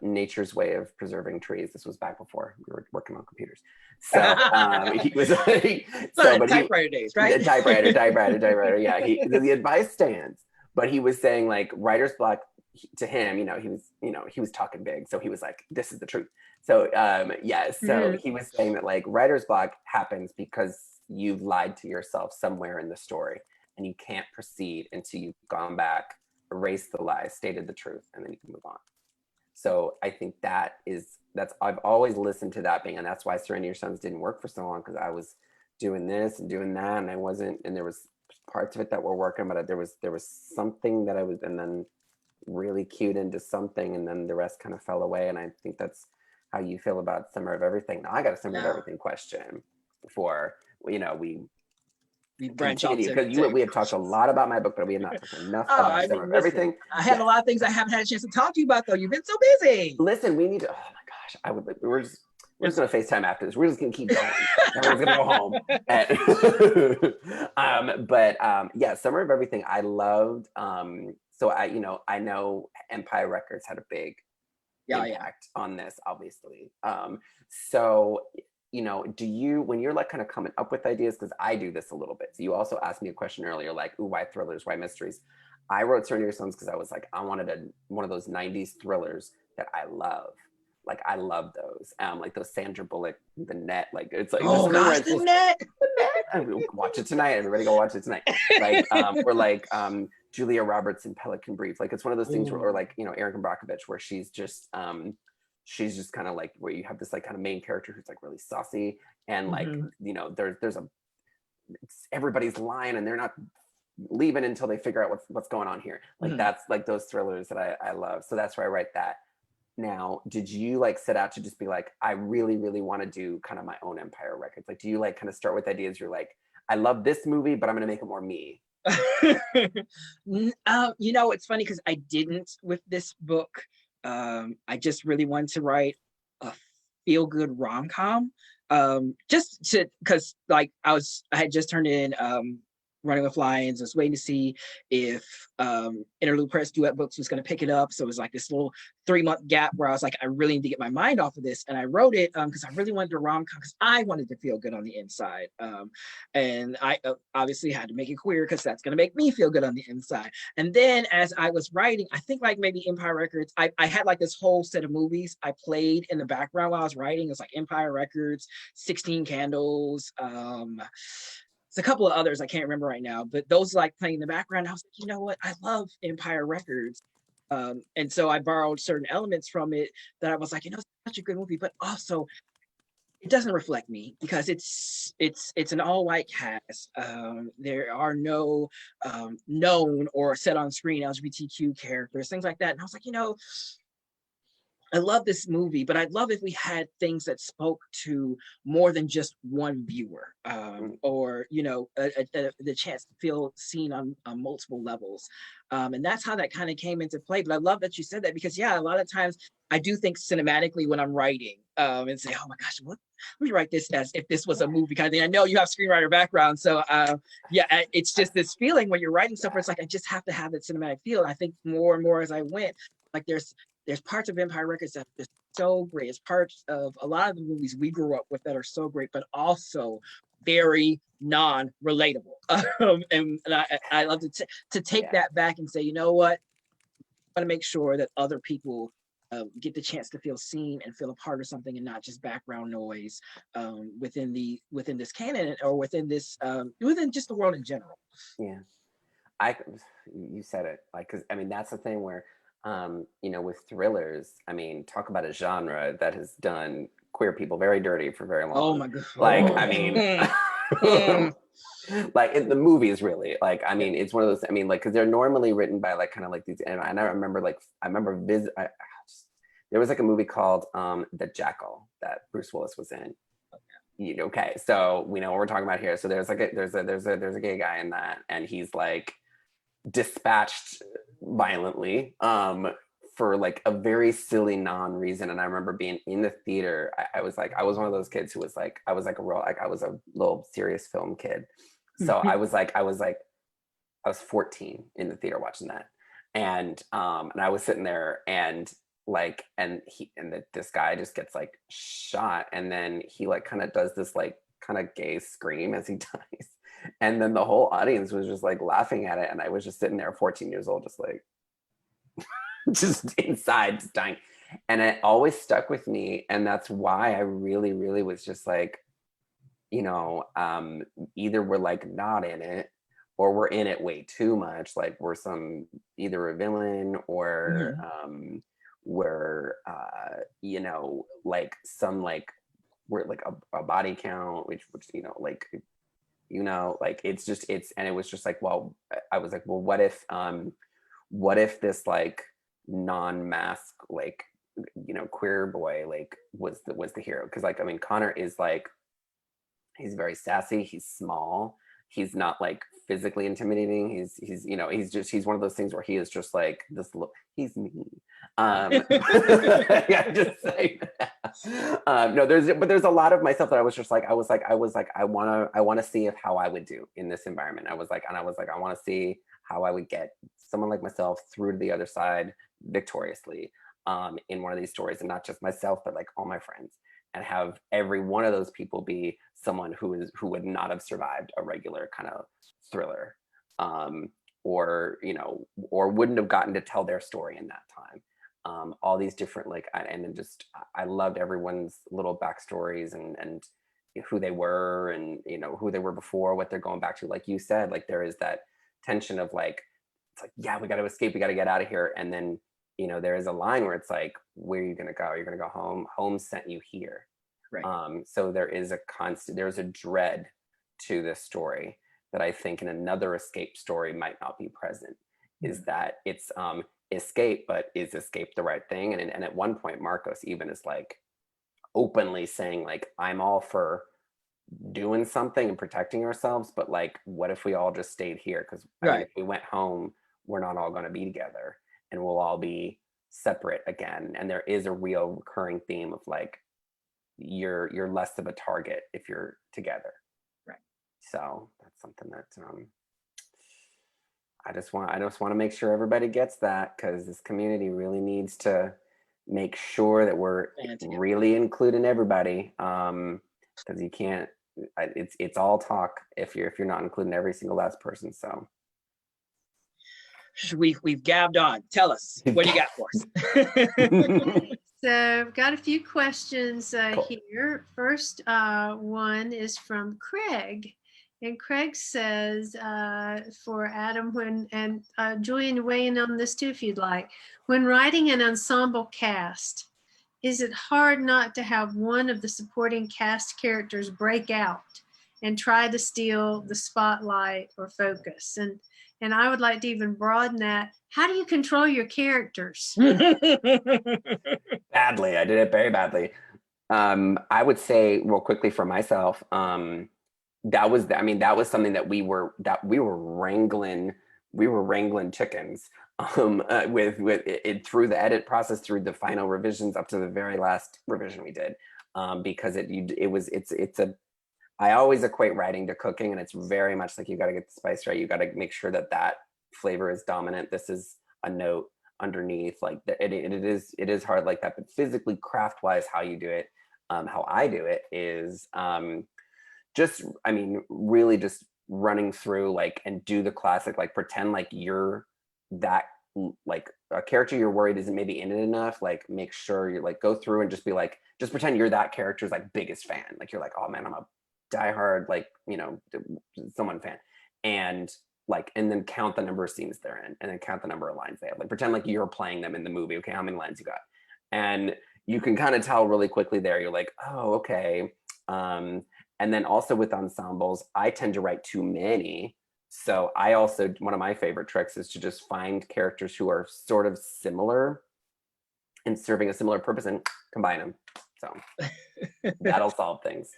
nature's way of preserving trees. This was back before we were working on computers. So he was typewriter days, right? Typewriter. Yeah, the advice stands, but he was saying like writer's block. To him, he was talking big, so he was like, this is the truth. So he was saying that like writer's block happens because you've lied to yourself somewhere in the story and you can't proceed until you've gone back, erased the lies, stated the truth, and then you can move on. So I think I've always listened to that being, and that's why Serenity Your Sons didn't work for so long, because I was doing this and doing that, and I wasn't, and there was parts of it that were working, but there was something that I was, and then really cued into something, and then the rest kind of fell away. And I think that's how you feel about Summer of Everything. Now I got a Summer of Everything question before we branch out, because we have talked a lot about my book, but we have not talked enough about Summer of Everything. I had a lot of things I haven't had a chance to talk to you about though. You've been so busy. Listen, we need to, oh my gosh, we're just gonna FaceTime after this. We're just gonna keep going. Everyone's gonna go home. But Summer of Everything I loved. So I know Empire Records had a big impact on this, obviously. So, do you, when you're like kind of coming up with ideas, because I do this a little bit. So you also asked me a question earlier, like, ooh, why thrillers, why mysteries? I wrote Serenity Your Sons because I was like, I wanted one of those 90s thrillers that I love. Like I love those, like those Sandra Bullock, The Net. Like it's like, oh gosh, The Net. Watch it tonight. Everybody go watch it tonight. Like or like Julia Roberts in Pelican Brief. Like it's one of those things where, or like Erin Brockovich, where she's just kind of like, where you have this like kind of main character who's like really saucy, and like there's everybody's lying and they're not leaving until they figure out what's going on here. Like that's like those thrillers that I love. So that's where I write that. Now, did you like set out to just be like, I really, really want to do kind of my own Empire Records? Like, do you like kind of start with ideas? You're like, I love this movie, but I'm going to make it more me. It's funny because I didn't with this book. I just really wanted to write a feel-good rom-com. Because like I had just turned in Running with Lions. I was waiting to see if Interlude Press Duet Books was going to pick it up. So it was like this little 3-month gap where I was like, I really need to get my mind off of this. And I wrote it because I really wanted to rom-com, because I wanted to feel good on the inside. And I obviously had to make it queer because that's going to make me feel good on the inside. And then as I was writing, I think like maybe Empire Records, I had like this whole set of movies I played in the background while I was writing. It was like Empire Records, 16 Candles, a couple of others I can't remember right now, but those like playing in the background. I was like, you know what? I love Empire Records. And so I borrowed certain elements from it that I was like, it's such a good movie, but also it doesn't reflect me because it's an all-white cast. There are no known or set on screen LGBTQ characters, things like that. And I was like, I love this movie, but I'd love if we had things that spoke to more than just one viewer, or the chance to feel seen on multiple levels. And that's how that kind of came into play. But I love that you said that because, a lot of times I do think cinematically when I'm writing, and say, oh my gosh, let me write this as if this was a movie kind of thing. I know you have screenwriter background, so it's just this feeling when you're writing stuff where it's like I just have to have that cinematic feel. And I think more and more as I went, like there's parts of Empire Records that are so great. It's parts of a lot of the movies we grew up with that are so great, but also very non-relatable. And I love to take that back and say, you know what? I want to make sure that other people get the chance to feel seen and feel a part of something and not just background noise within this canon or within just the world in general. Yeah, you said it, like, because that's the thing where with thrillers, talk about a genre that has done queer people very dirty for very long. Oh my god! Like in the movies, really. Like, it's one of those. Because they're normally written by like kind of like these. And I remember there was like a movie called The Jackal that Bruce Willis was in. Okay, so we know what we're talking about here. So there's a gay guy in that, and he's like dispatched violently for like a very silly non-reason. And I remember being in the theater. I was one of those kids who was like, I was a little serious film kid. So I was 14 in the theater watching that. And I was sitting there and this guy just gets like shot, and then he like kind of does this like kind of gay scream as he dies. And then the whole audience was just like laughing at it. And I was just sitting there 14 years old, just like, just inside, just dying. And it always stuck with me. And that's why I really, really was just like, either we're like not in it or we're in it way too much. Like we're either a villain or we're, like some, like we're like a body count, which like, and it was just like, well, I was like, well, what if this like non-mask, like, queer boy, like was the hero? Because like, Connor is like, he's very sassy, he's small, he's not like physically intimidating, he's one of those things where he is just like this he's me. Yeah, just saying that. No, there's a lot of myself that I want to see how I would do in this environment. I want to see how I would get someone like myself through to the other side victoriously in one of these stories, and not just myself, but like all my friends, and have every one of those people be someone who would not have survived a regular kind of thriller, or wouldn't have gotten to tell their story in that time. All these different I loved everyone's little backstories and who they were, and who they were before, what they're going back to. Like you said, like there is that tension of like, it's like, yeah, we got to escape, we got to get out of here, and then there is a line where it's like, where are you gonna go? You're gonna go home. Home sent you here. Right. So there is there's a dread to this story that I think in another escape story might not be present. Is that it's escape, but is escape the right thing? And at one point, Marcos even is like openly saying like, I'm all for doing something and protecting ourselves, but like, what if we all just stayed here? Because if we went home, we're not all going to be together, and we'll all be separate again. And there is a real recurring theme of like, you're less of a target if you're together. Right. So that's something that I just want to make sure everybody gets that, because this community really needs to make sure that we're really including everybody. Because you can't, it's all talk if you're not including every single last person. So we've gabbed on. Tell us, what do you got for us? So I've got a few questions cool. Here. First one is from Craig, And Craig says for Adam, and Julian, weigh in on this too if you'd like. When writing an ensemble cast, is it hard not to have one of the supporting cast characters break out and try to steal the spotlight or focus? And I would like to even broaden that. How do you control your characters? Badly. I did it very badly. I would say real quickly for myself, that was something that we were wrangling chickens with it through the edit process, through the final revisions up to the very last revision we did, because I always equate writing to cooking, and it's very much like you got to get the spice right. You got to make sure that flavor is dominant. This is a note underneath, like it is hard like that, but physically, craft wise, how you do it, how I do it is really just running through like and do the classic, like pretend like you're that, like a character you're worried isn't maybe in it enough, like make sure you like go through and just be like, just pretend you're that character's like biggest fan, like you're like, oh man, I'm a diehard, like, someone fan, and then count the number of scenes they're in, and then count the number of lines they have, like pretend like you're playing them in the movie. Okay, how many lines you got? And you can kind of tell really quickly there, you're like, oh, okay. And then also with ensembles, I tend to write too many. So one of my favorite tricks is to just find characters who are sort of similar and serving a similar purpose and combine them. So that'll solve things.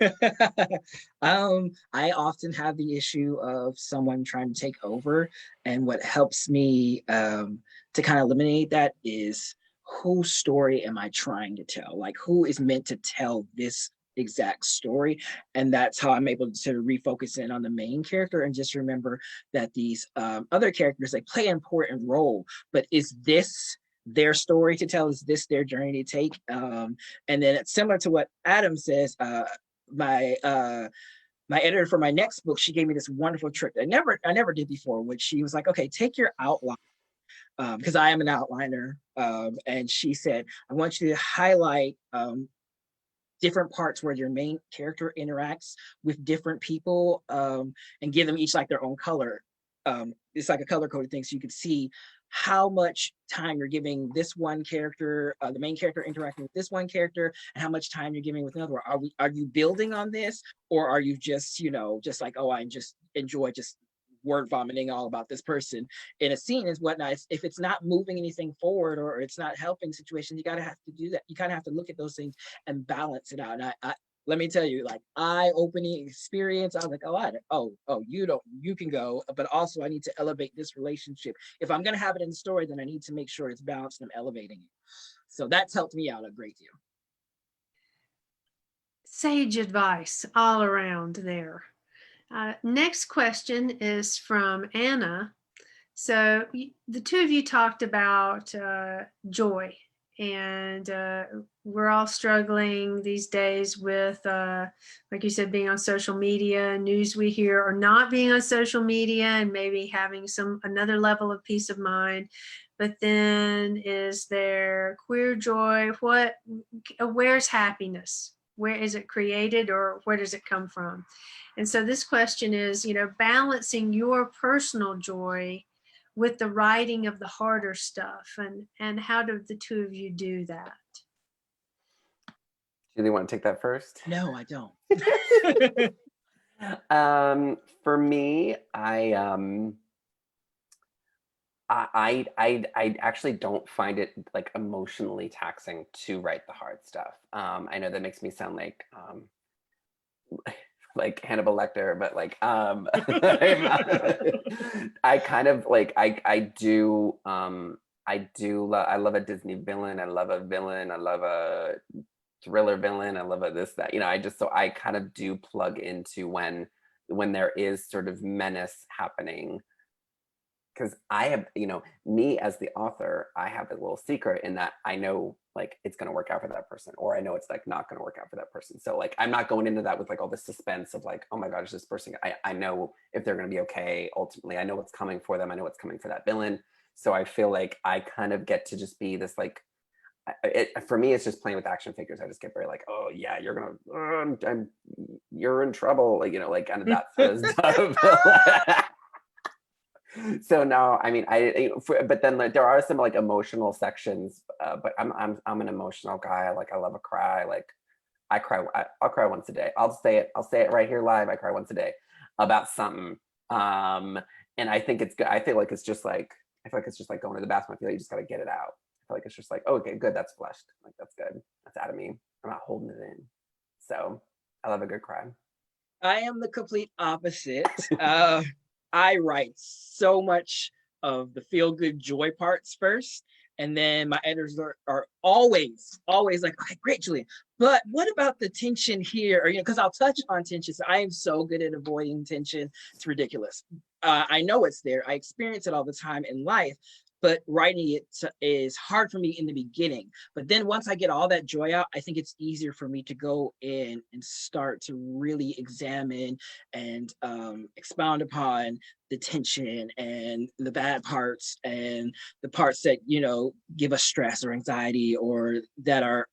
I often have the issue of someone trying to take over, and what helps me to kind of eliminate that is, whose story am I trying to tell? Like, who is meant to tell this exact story? And that's how I'm able to refocus in on the main character and just remember that these other characters, they play an important role, but is this their story to tell? Is this their journey to take? And then it's similar to what Adam says. My editor for my next book, she gave me this wonderful trick I never did before, which she was like, okay, take your outline, because I am an outliner, and she said, I want you to highlight different parts where your main character interacts with different people, and give them each like their own color. It's like a color coded thing, so you could see how much time you're giving this one character, the main character interacting with this one character, and how much time you're giving with another. Are you building on this, or are you just just like, oh, I just enjoy just word vomiting all about this person in a scene is whatnot. If it's not moving anything forward or it's not helping situations, you gotta have to do that. You kind of have to look at those things and balance it out. And I let me tell you, like, eye-opening experience. I was like, you can go, but also I need to elevate this relationship. If I'm gonna have it in the story, then I need to make sure it's balanced and I'm elevating it. So that's helped me out a great deal. Sage advice all around there. Next question is from Anna. So the two of you talked about joy, and we're all struggling these days with, like you said, being on social media, news we hear, or not being on social media, and maybe having another level of peace of mind. But then, is there queer joy? Where's happiness? Where is it created, or where does it come from? And so this question is, balancing your personal joy with the writing of the harder stuff, and how do the two of you do that? Do you want to take that first? No, I don't. For me, I actually don't find it like emotionally taxing to write the hard stuff. I know that makes me sound like Hannibal Lecter, but like I kind of like I love a Disney villain. I love a villain. I love a thriller villain. I love a this, that, I kind of do plug into when there is sort of menace happening. Because I have, me as the author, I have a little secret in that I know like it's going to work out for that person, or I know it's like not going to work out for that person. So like, I'm not going into that with like all the suspense of like, oh my God, is this person, I know if they're going to be okay. Ultimately, I know what's coming for them. I know what's coming for that villain. So I feel like I kind of get to just be this like, for me, it's just playing with action figures. I just get very like, oh yeah, you're in trouble, like, you know, like kind of that sort of stuff. So no, I mean, but then like, there are some like emotional sections, but I'm an emotional guy. Like, I love a cry. Like, I'll cry once a day. I'll say it right here live. I cry once a day about something. And I think it's good. I feel like it's just like going to the bathroom. I feel like you just got to get it out. I feel like it's just like, oh, okay, good. That's flushed. Like, that's good. That's out of me. I'm not holding it in. So I love a good cry. I am the complete opposite. I write so much of the feel-good joy parts first, and then my editors are always like, okay, great, Julian, but what about the tension here? Or, you know, because I'll touch on tension. So I am so good at avoiding tension. It's ridiculous. I know it's there. I experience it all the time in life, but writing it is hard for me in the beginning. But then once I get all that joy out, I think it's easier for me to go in and start to really examine and expound upon the tension and the bad parts and the parts that, you know, give us stress or anxiety or that are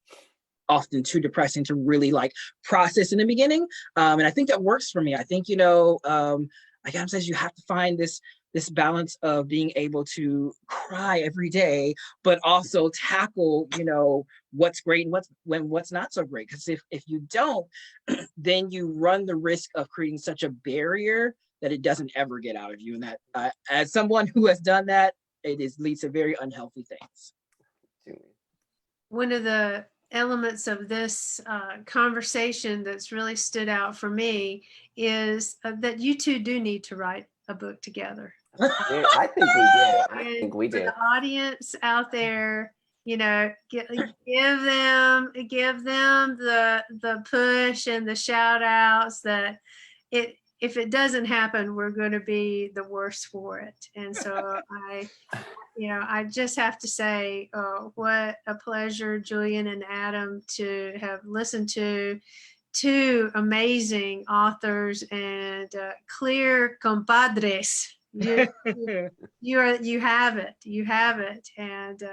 often too depressing to really like process in the beginning. And I think that works for me. I think, you know, like Adam says, you have to find this balance of being able to cry every day, but also tackle, you know, what's great and what's not so great. Because if you don't, then you run the risk of creating such a barrier that it doesn't ever get out of you. And that, as someone who has done that, leads to very unhealthy things. One of the elements of this conversation that's really stood out for me is that you two do need to write a book together. I think we did. I think we did. For the audience out there, you know, give them the push and the shout outs that if it doesn't happen, we're going to be the worse for it. And so I just have to say, what a pleasure, Julian and Adam, to have listened to two amazing authors and clear compadres. You have it, and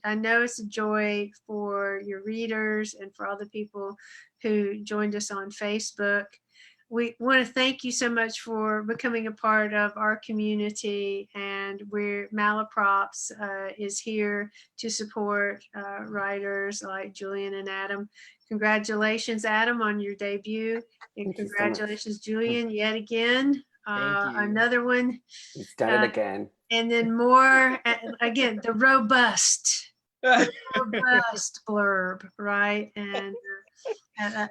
I know it's a joy for your readers and for all the people who joined us on Facebook. We want to thank you so much for becoming a part of our community, and Malaprops is here to support writers like Julian and Adam. Congratulations, Adam, on your debut, and congratulations, Julian, yet again. Another one. He's done it again. And then more, again, the robust blurb, right? And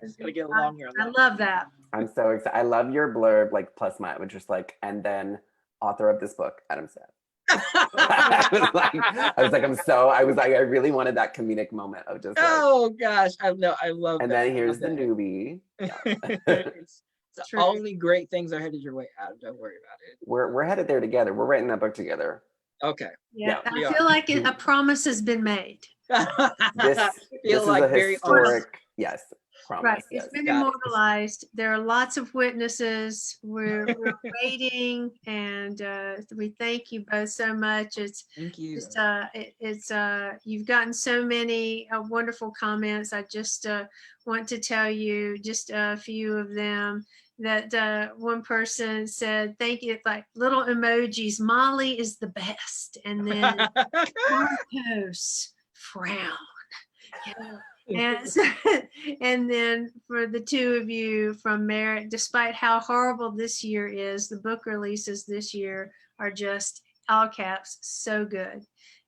it's gonna get longer. I love that. I'm so excited. I love your blurb, like plus mine, which is like, and then author of this book, Adam Sass. I really wanted that comedic moment of just like, oh gosh, I love and that. then here's the newbie. Yeah. The only great things are headed your way, Adam. Don't worry about it. We're headed there together. We're writing that book together. Okay. Yeah, I feel like a promise has been made. This is a historic, yes, promise. Right, yes. it's been immortalized. There are lots of witnesses. We're waiting, and we thank you both so much. Thank you. You've gotten so many wonderful comments. I just want to tell you just a few of them. That one person said, thank you, like little emojis, Molly is the best. And then Marcos frown. Yeah. And then for the two of you from Merritt, despite how horrible this year is, the book releases this year are just all caps so good.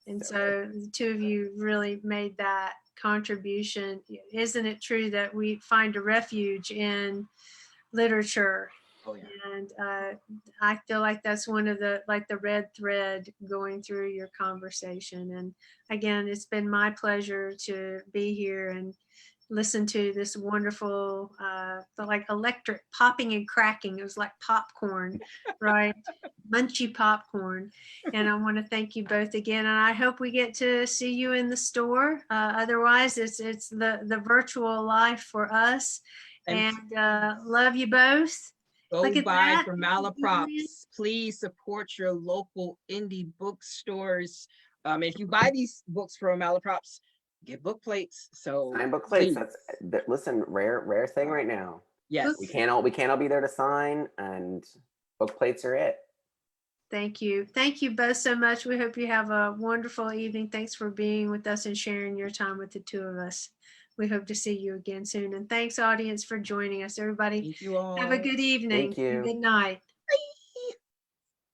And so the two of you really made that contribution. Isn't it true that we find a refuge in literature? Oh, yeah. And I feel like that's one of the red thread going through your conversation. And again, it's been my pleasure to be here and listen to this wonderful like electric popping and cracking. It was like popcorn, right? Munchy popcorn. And I want to thank you both again, and I hope we get to see you in the store. Otherwise it's the virtual life for us. And love you both. Go buy from Malaprops. Please support your local indie bookstores. If you buy these books from Malaprops, get book plates. So Sign book plates. please. Listen, rare thing right now. Yes. We can't all be there to sign, and book plates are it. Thank you. Thank you both so much. We hope you have a wonderful evening. Thanks for being with us and sharing your time with the two of us. We hope to see you again soon. And thanks, audience, for joining us. Everybody, Thank you all. have a good evening. Thank you. And good night.